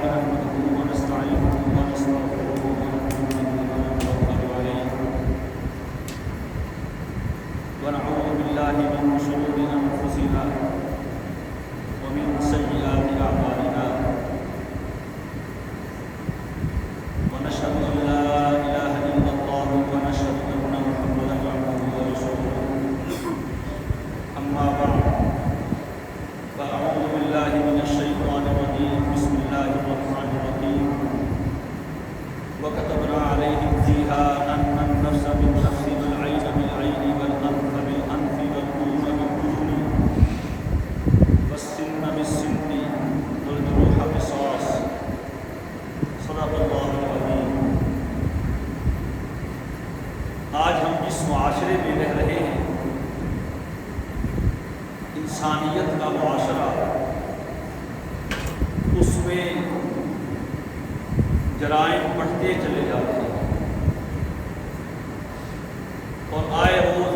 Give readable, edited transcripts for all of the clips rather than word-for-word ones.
نحمده ونستعينه ونستغفره ونؤمن به ونتوكل عليه ونعوذ بالله من شرور أنفسنا ومن سيئات أعمالنا ونشهد أن لا إله إلا الله ونشهد أن محمدا عبده ورسوله أما بعد فأعوذ بالله من الشيطان الرجيم بسم الله الرحمن الرحيم وكتبنا عليهم فيها أن النفس بالنفس والعين بالعين والأنف بالأنف والأذن بالأذن والسن بالسن والجروح قصاص صدق اللہ العظیم۔ آج ہم جس معاشرے میں رہ رہے ہیں، انسانیت کا معاشرہ، اس میں جرائم بڑھتے چلے جاتے ہیں اور آئے روز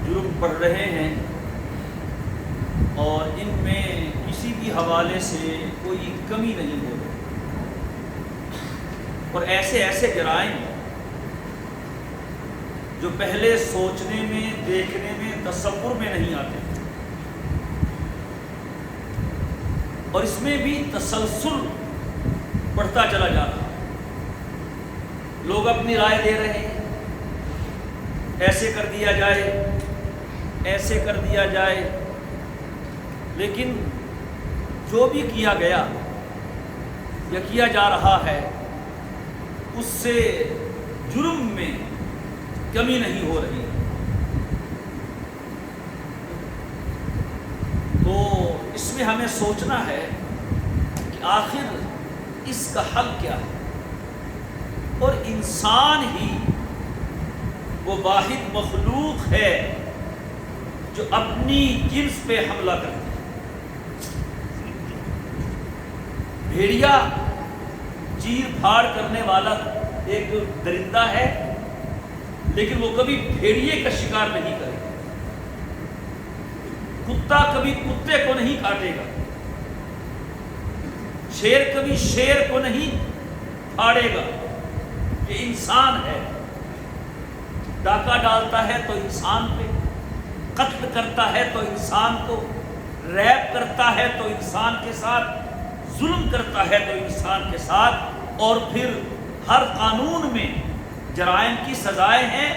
جرم بڑھ رہے ہیں اور ان میں کسی بھی حوالے سے کوئی کمی نہیں ہو رہی، اور ایسے جرائم جو پہلے سوچنے میں، دیکھنے میں، تصور میں نہیں آتے، اور اس میں بھی تسلسل بڑھتا چلا جا رہا۔ لوگ اپنی رائے دے رہے ہیں، ایسے کر دیا جائے، ایسے کر دیا جائے، لیکن جو بھی کیا گیا یا کیا جا رہا ہے اس سے جرم میں کمی نہیں ہو رہی۔ تو اس میں ہمیں سوچنا ہے کہ آخر اس کا حل کیا ہے، اور انسان ہی وہ واحد مخلوق ہے جو اپنی جنس پہ حملہ کرتی ہے۔ بھیڑیا چیر پھاڑ کرنے والا ایک درندہ ہے، لیکن وہ کبھی بھیڑیے کا شکار نہیں کرے گا۔ کتا کبھی کتے کو نہیں کاٹے گا، شیر کبھی شیر کو نہیں پھاڑے گا۔ یہ انسان ہے، ڈاکہ ڈالتا ہے تو انسان پہ، قتل کرتا ہے تو انسان کو، ریپ کرتا ہے تو انسان کے ساتھ، ظلم کرتا ہے تو انسان کے ساتھ، اور پھر ہر قانون میں جرائم کی سزائیں ہیں۔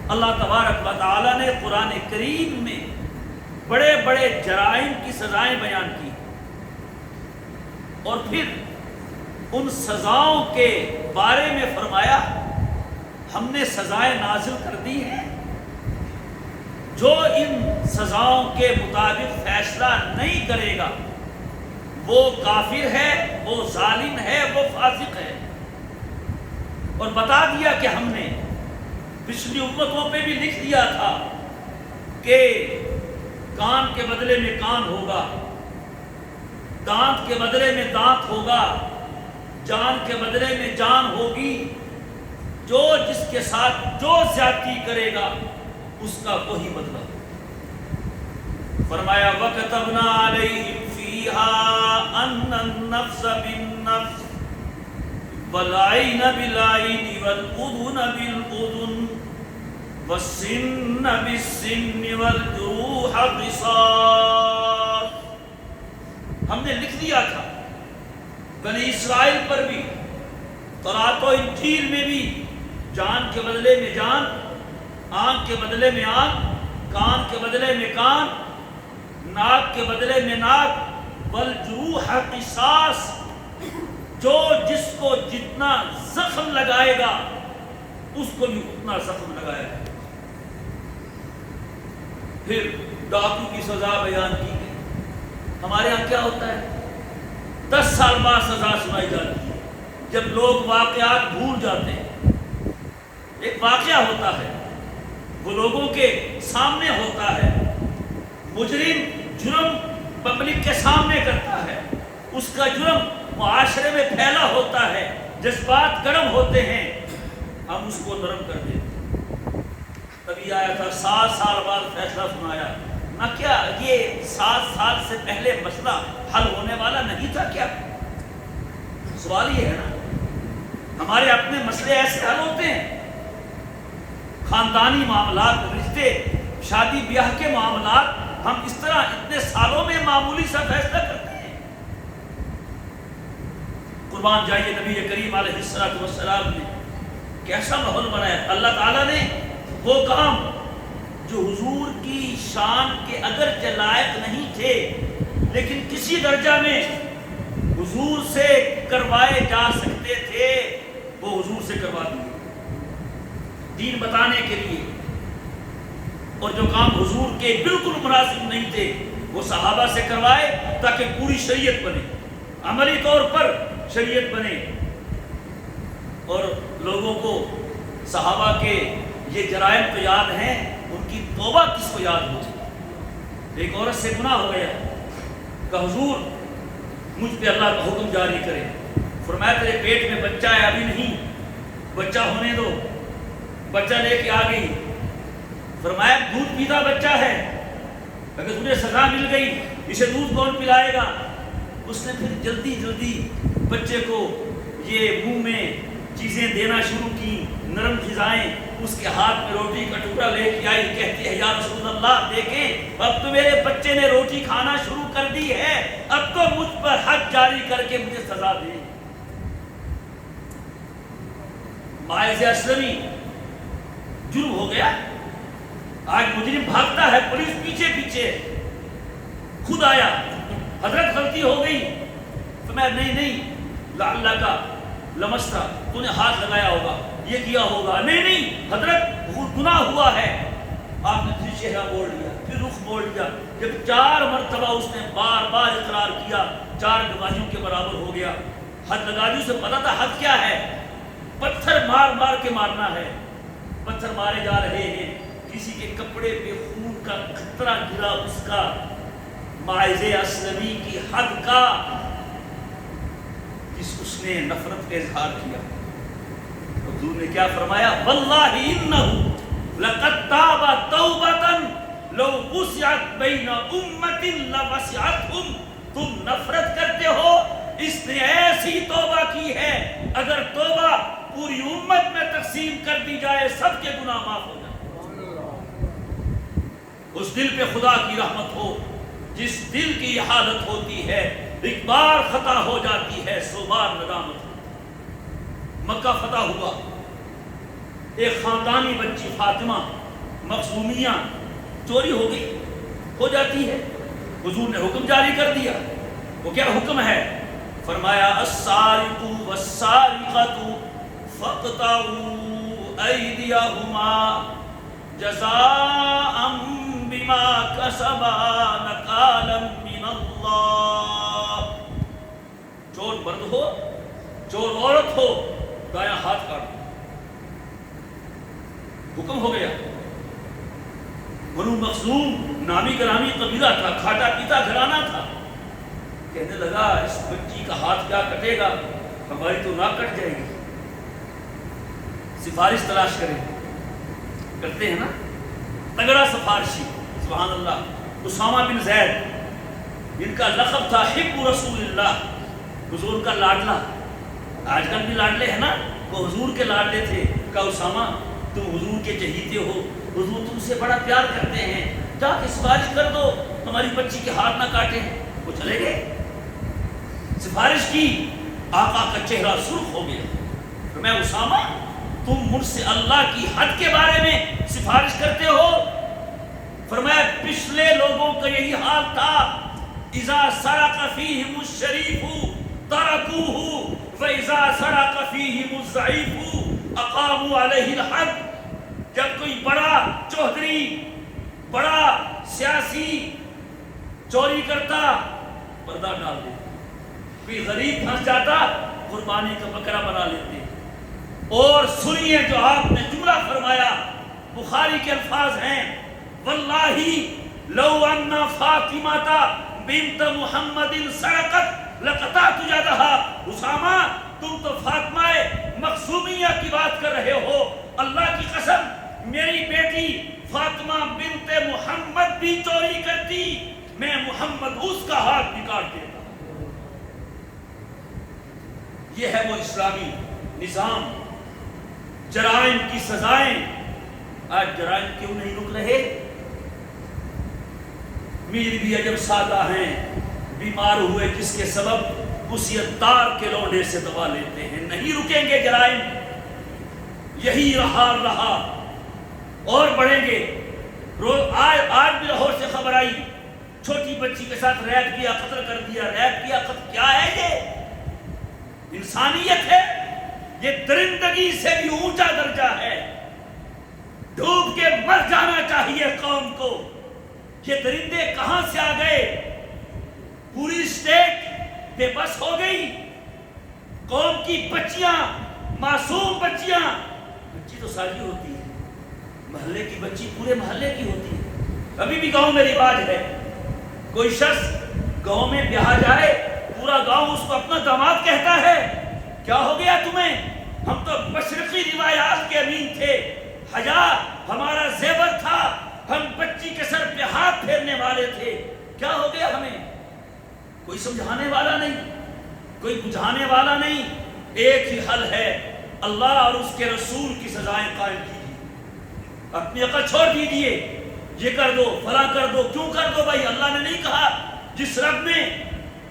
اللہ تبارک و تعالیٰ نے قرآن کریم میں بڑے بڑے جرائم کی سزائیں بیان کی، اور پھر ان سزاؤں کے بارے میں فرمایا ہم نے سزائیں نازل کر دی ہیں، جو ان سزاؤں کے مطابق فیصلہ نہیں کرے گا وہ کافر ہے، وہ ظالم ہے، وہ فاسق ہے۔ اور بتا دیا کہ ہم نے پچھلی امتوں پہ بھی لکھ دیا تھا کہ کان کے بدلے میں کان ہوگا، دانت کے بدلے میں دانت ہوگا، جان کے بدلے میں جان ہوگی۔ جو جس کے ساتھ جو زیادتی کرے گا اس کا وہی بدلہ۔ فرمایا وَكَتَبْنَا عَلَيْهِمْ فِيهَا أَنَّ النَّفْسَ بِالنَّفْسِ وَالْعَيْنَ بِالْعَيْنِ وَالْأُذُنَ بِالْأُذُنِ وَالسِّنَّ بِالسِّنِّ وَالْجُرُوحَ قِصَاص۔ ہم نے لکھ دیا تھا بنی اسرائیل پر بھی، تورات و انجیل میں بھی، جان کے بدلے میں جان، آنکھ کے بدلے میں آنکھ، کان کے بدلے میں کان، ناک کے بدلے میں ناک، والجروح قصاص۔ جو جس کو جتنا زخم لگائے گا اس کو بھی اتنا زخم لگائے گا۔ پھر ڈاکو کی سزا بیان کی گئی۔ ہمارے ہاں کیا ہوتا ہے؟ 10 سال بعد سزا سنائی جاتی ہے، جب لوگ واقعات بھول جاتے ہیں۔ ایک واقعہ ہوتا ہے، وہ لوگوں کے سامنے ہوتا ہے، مجرم جرم پبلک کے سامنے کرتا ہے، اس کا جرم معاشرے میں پھیلا ہوتا ہے، جذبات گرم ہوتے ہیں، ہم اس کو نرم کر دیتے ہیں۔ تبھی آیا تھا 7 سال بعد فیصلہ سنایا، نہ کیا یہ 7 سال سے پہلے مسئلہ حل ہونے والا نہیں تھا کیا؟ سوال یہ ہے نا، ہمارے اپنے مسئلے ایسے حل ہوتے ہیں، خاندانی معاملات، رشتے، شادی بیاہ کے معاملات ہم اس طرح اتنے سالوں میں معمولی سا فیصلہ کرتے ہیں۔ قربان جائیے نبی کریم علیہ السلام نے کیسا ماحول بنایا۔ اللہ تعالیٰ نے وہ کام جو حضور کی شان کے اگرچہ لائق نہیں تھے لیکن کسی درجہ میں حضور سے کروائے جا سکتے تھے، وہ حضور سے کروا دیے دین بتانے کے لیے، اور جو کام حضور کے بالکل مناسب نہیں تھے وہ صحابہ سے کروائے تاکہ پوری شریعت بنے، عملی طور پر شریعت بنے، اور لوگوں کو صحابہ کے یہ جرائم تو یاد ہیں، ان کی توبہ کس کو یاد ہوتی؟ ایک عورت سے گناہ ہو گیا کہ حضور مجھ پہ اللہ کا حکم جاری کرے، فرمایا تیرے پیٹ میں بچہ ہے، ابھی نہیں، بچہ ہونے دو، بچہ لے کے آ گئی، فرمایا دودھ پیتا بچہ ہے، اگر تجھے سزا مل گئی اسے دودھ کون پلائے گا؟ اس نے پھر جلدی جلدی بچے کو یہ منہ میں چیزیں دینا شروع کی، نرم غذائیں، اس کے ہاتھ میں روٹی کا ٹکڑا لے کے آئی، کہتی ہے یا رسول اللہ دیکھیں اب تو میرے بچے نے روٹی کھانا شروع کر دی ہے، اب تو مجھ پر حد جاری کر کے مجھے سزا دے۔ ماعز اسلمی جرم ہو گیا، آج مجرم بھاگتا ہے، پولیس پیچھے پیچھے، خود آیا، حضرت غلطی ہو گئی، تو میں نہیں اللہ کا لمس تھا، تو نے ہاتھ لگایا ہوگا، یہ کیا ہوگا، نہیں حضرت گناہ ہوا ہے۔ آپ نے پھر چہرہ موڑ لیا، پھر رخ موڑ لیا، جب 4 مرتبہ اس نے بار بار اقرار کیا، 4 گواہیوں کے برابر ہو گیا۔ حد لگا دی، اسے پتا تھا حد کیا ہے، پتھر مار مار کے مارنا ہے، پتھر مارے جا رہے ہیں، کسی کے کپڑے پہ خون کا قطرہ گرا، اس کا ماعز اسلمی کی حد کا اس نے نفرت کا اظہار کیا۔ حضور نے کیا فرمایا؟ واللہ انہ لقد تاب توبۃ لو وسعت بین امۃ لوسعتھم، تم نفرت کرتے ہو، اس نے ایسی توبہ کی ہے اگر توبہ پوری امت میں تقسیم کر دی جائے سب کے گناہ معاف ہو جائیں۔ اس دل پہ خدا کی رحمت ہو جس دل کی یہ حالت ہوتی ہے، ایک بار خطا ہو جاتی ہے 100 بار ندامت ہوتی۔ مکہ فتح ہوا، ایک خاندانی بچی فاطمہ مخزومیہ چوری ہو گئی، ہو جاتی ہے، حضور نے حکم جاری کر دیا۔ وہ کیا حکم ہے؟ فرمایا السارق والسارقۃ فاقطعوا ایدیہما جزاء بما کسبا نکالا من اللہ۔ چور مرد ہو، چور عورت ہو، دایاں ہاتھ کاٹ دو، حکم ہو گیا۔ بنو مخزوم نامی گرامی قبیلہ تھا، کھاتا پیتا گھرانہ تھا، کہنے لگا اس بچی کا ہاتھ کیا کٹے گا، ہماری تو نہ کٹ جائے گی، سفارش تلاش کریں، کرتے ہیں نا تگڑا سفارشی، سبحان اللہ۔ اسامہ بن زید، جن کا لقب تھا حب رسول اللہ، حضور کا لاڈلا، آج کل بھی لاڈلے ہیں نا، وہ حضور کے لاڈلے تھے۔ کہا اسامہ تم حضور کے چہیتے ہو، حضور تم سے بڑا پیار کرتے ہیں، جا کے سفارش کر دو ہماری بچی کے ہاتھ نہ کاٹیں۔ وہ چلے گئے، سفارش کی، آقا کا چہرہ سرخ ہو گیا۔ تو میں اسامہ تم مجھ سے اللہ کی حد کے بارے میں سفارش کرتے ہو؟ فرمایا پچھلے لوگوں کا یہی حال تھا، اذا سرق فیہم الشریف ترکوہ واذا سرق فیہم الضعیف اقاموا علیہ الحد۔ جب کوئی بڑا چوہدری، بڑا سیاسی چوری کرتا، پردہ ڈال دیتے، کوئی غریب پھنس جاتا، قربانی کا بکرا بنا لیتے۔ اور سنیے جو آپ نے جملہ فرمایا، بخاری کے الفاظ ہیں، واللہ لو ان فاطمہ بنت محمد سرقت لقطعت یدہا۔ اسامہ تم تو فاطمہ مخزومیہ کی بات کر رہے ہو، اللہ کی قسم میری بیٹی فاطمہ بنت محمد بھی چوری کرتی، میں محمد اس کا ہاتھ بھی کاٹ دیتا۔ یہ ہے وہ اسلامی نظام۔ جرائم کی سزائیں، آج جرائم کیوں نہیں رک رہے؟ میر بھی عجب سادہ ہیں، بیمار ہوئے جس کے سبب وصیت دار کے لوڈے سے دوا لیتے ہیں۔ نہیں رکیں گے جرائم، یہی رہا اور بڑھیں گے۔ آج بھی لاہور سے خبر آئی، چھوٹی بچی کے ساتھ ریپ کیا، قتل کر دیا۔ ریپ کیا، قتل کیا ہے؟ یہ انسانیت ہے؟ یہ درندگی سے بھی اونچا درجہ ہے۔ ڈوب کے مر جانا چاہیے قوم کو۔ یہ درندے کہاں سے آ گئے؟ پوری اسٹیٹ بے بس ہو گئی۔ قوم کی بچیاں، معصوم بچیاں، بچی تو ساری ہوتی ہے، محلے کی بچی پورے محلے کی ہوتی ہے۔ ابھی بھی گاؤں میں رواج ہے، کوئی شخص گاؤں میں بیاہ جائے، پورا گاؤں اس کو اپنا داماد کہتا ہے۔ کیا ہو گیا تمہیں؟ ہم تو مشرقی روایات کے امین تھے، حیا ہمارا زیور تھا، ہم بچی کے سر پہ ہاتھ پھیرنے والے تھے۔ کیا ہو گیا ہمیں؟ کوئی سمجھانے والا نہیں، کوئی بجھانے والا نہیں۔ ایک ہی حل ہے، اللہ اور اس کے رسول کی سزائیں قائم کیجیے۔ اپنی عقل چھوڑ دیجیے، یہ کر دو، فلاں کر دو۔ کیوں کر دو بھائی؟ اللہ نے نہیں کہا؟ جس رب نے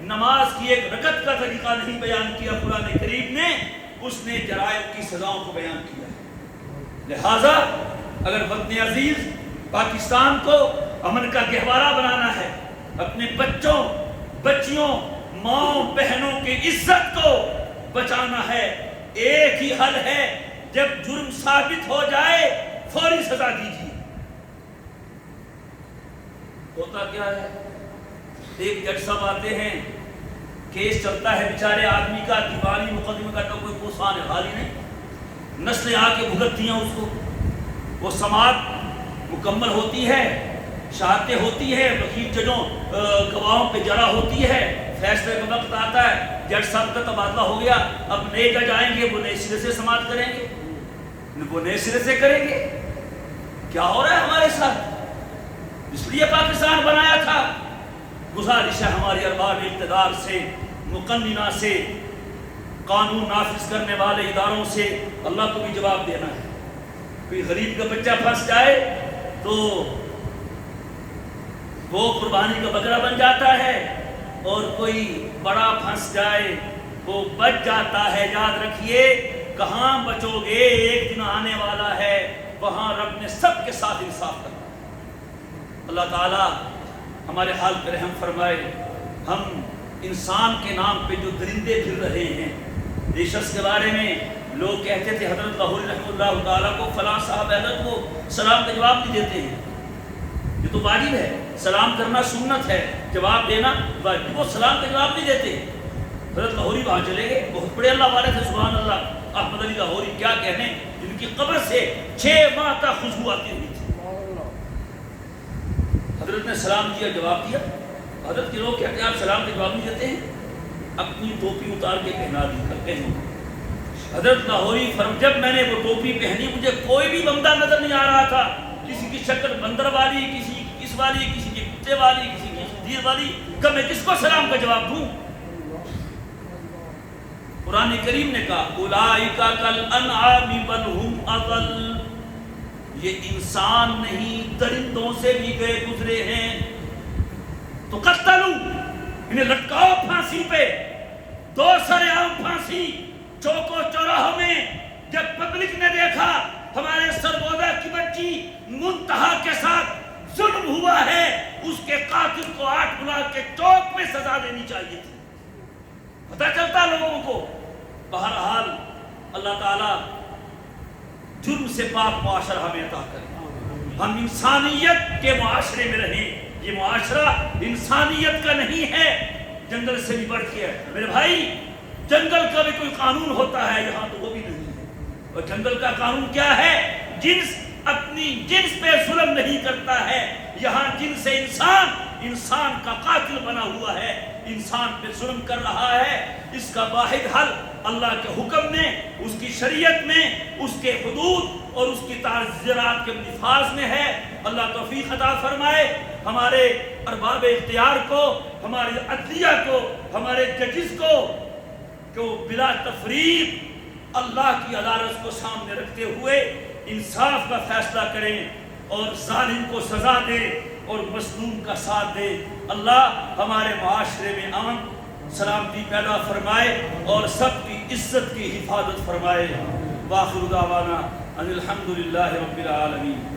نماز کی ایک رکعت کا طریقہ نہیں بیان کیا قرآن کریم نے، اس نے جرائم کی سزاؤں کو بیان کیا۔ لہٰذا اگر وطن عزیز پاکستان کو امن کا گہوارہ بنانا ہے، اپنے بچوں، بچیوں، ماں بہنوں کی عزت کو بچانا ہے، ایک ہی حل ہے، جب جرم ثابت ہو جائے فوری سزا دیجیے۔ ہوتا کیا ہے؟ ایک جج صاحب آتے ہیں، کیس چلتا ہے، بیچارے آدمی کا دیوانی مقدمے کا تو کوئی پوسان حال ہی نہیں، نسلیں آ کے بھگتتی ہیں اس کو۔ وہ سماعت مکمل ہوتی ہے، شہادتیں ہوتی ہے، وکیل ججوں گواہوں پہ جرا ہوتی ہے، فیصلے کا وقت آتا ہے، جج صاحب کا تبادلہ ہو گیا، اب نئے جج آئیں گے، وہ نئے سرے سے سماعت کریں گے، وہ نئے سرے سے کریں گے۔ کیا ہو رہا ہے ہمارے ساتھ؟ اس لیے پاکستان بنایا تھا۔ گزارش ہے ہماری ارباب اقتدار سے، مقننہ سے، قانون نافذ کرنے والے اداروں سے، اللہ کو بھی جواب دینا ہے۔ کوئی غریب کا بچہ پھنس جائے تو وہ قربانی کا بکرا بن جاتا ہے، اور کوئی بڑا پھنس جائے وہ بچ جاتا ہے۔ یاد رکھیے، کہاں بچو گے؟ ایک دن آنے والا ہے، وہاں رب نے سب کے ساتھ انصاف کرنا ہے۔ اللہ تعالیٰ ہمارے حال پر رحم فرمائے۔ ہم انسان کے نام پہ جو درندے پھر رہے ہیں، اس شخص کے بارے میں لوگ کہتے تھے حضرت لاہوری رحمہ اللہ تعالیٰ کو فلاں صاحب حضرت کو سلام کا جواب نہیں دیتے ہیں۔ یہ تو واجب ہے، سلام کرنا سنت ہے، جواب دینا واجب۔ وہ سلام کا جواب نہیں دیتے۔ حضرت لاہوری وہاں چلے گئے، بہت بڑے اللہ والے تھے، سبحان اللہ۔ احمد علی لاہوری کیا کہنے، جن کی قبر سے 6 ماہ تک خوشبو آتی ہوئی تھی۔ حضرت نے سلام کیا، جواب دیا۔ حضرت کے لوگ کہتے ہیں آپ سلام کا جواب نہیں دیتے ہیں، اپنی ٹوپی اتار کے پہنا دی کرتے ہیں۔ حضرت لاہوری جب میں نے وہ ٹوپی پہنی، مجھے کوئی بھی بندہ نظر نہیں آ رہا تھا، کسی کی شکل بندر والی، کسی کی کس والی، کسی کی کتے والی، کسی کی خنزیر والی، کہ میں کس کو سلام کا جواب دوں؟ قرآن کریم نے کہا اولئک کالانعام بل ہم اضل، یہ انسان نہیں درندوں سے بھی گئے گزرے ہیں۔ تو قتلوا، انہیں لٹکاؤ پھانسی پہ، 2 سر عام پھانسی۔ چوکو چوراہوں میں جب پبلک نے دیکھا ہمارے سربوزہ کی بچی منتہا کے ساتھ ظلم ہوا ہے، اس کے قاتل کو 8 بلاک کے چوک میں سزا دینی چاہیے تھی۔ پتہ چلتا لوگوں کو۔ بہرحال اللہ تعالیٰ جرم سے پاک معاشرہ ہمیں عطا کرے، ہم انسانیت کے معاشرے میں رہیں۔ یہ معاشرہ انسانیت کا نہیں ہے، جنگل سے بھی بڑھ کے ہے۔ میرے بھائی، جنگل کا بھی کوئی قانون ہوتا ہے، یہاں تو وہ بھی نہیں ہے۔ اور جنگل کا قانون کیا ہے؟ جنس اپنی جنس پہ ظلم نہیں کرتا ہے۔ یہاں جنس انسان کا قاتل بنا ہوا ہے، انسان پہ ظلم کر رہا ہے۔ اس کا واحد حل اللہ کے حکم میں، اس کی شریعت میں، اس کے حدود اور اس کی تعزیرات کے نفاذ میں ہے۔ اللہ توفیق عطا فرمائے ہمارے ارباب اختیار کو، ہمارے عدلیہ کو، ہمارے ججز کو، کہ وہ بلا تفریق اللہ کی عدالت کو سامنے رکھتے ہوئے انصاف کا فیصلہ کریں اور ظالم کو سزا دے اور مظلوم کا ساتھ دے۔ اللہ ہمارے معاشرے میں امن سلامتی پیدا فرمائے اور سب کی عزت کی حفاظت فرمائے۔ وآخر دعوانا ان الحمد للہ رب العالمین۔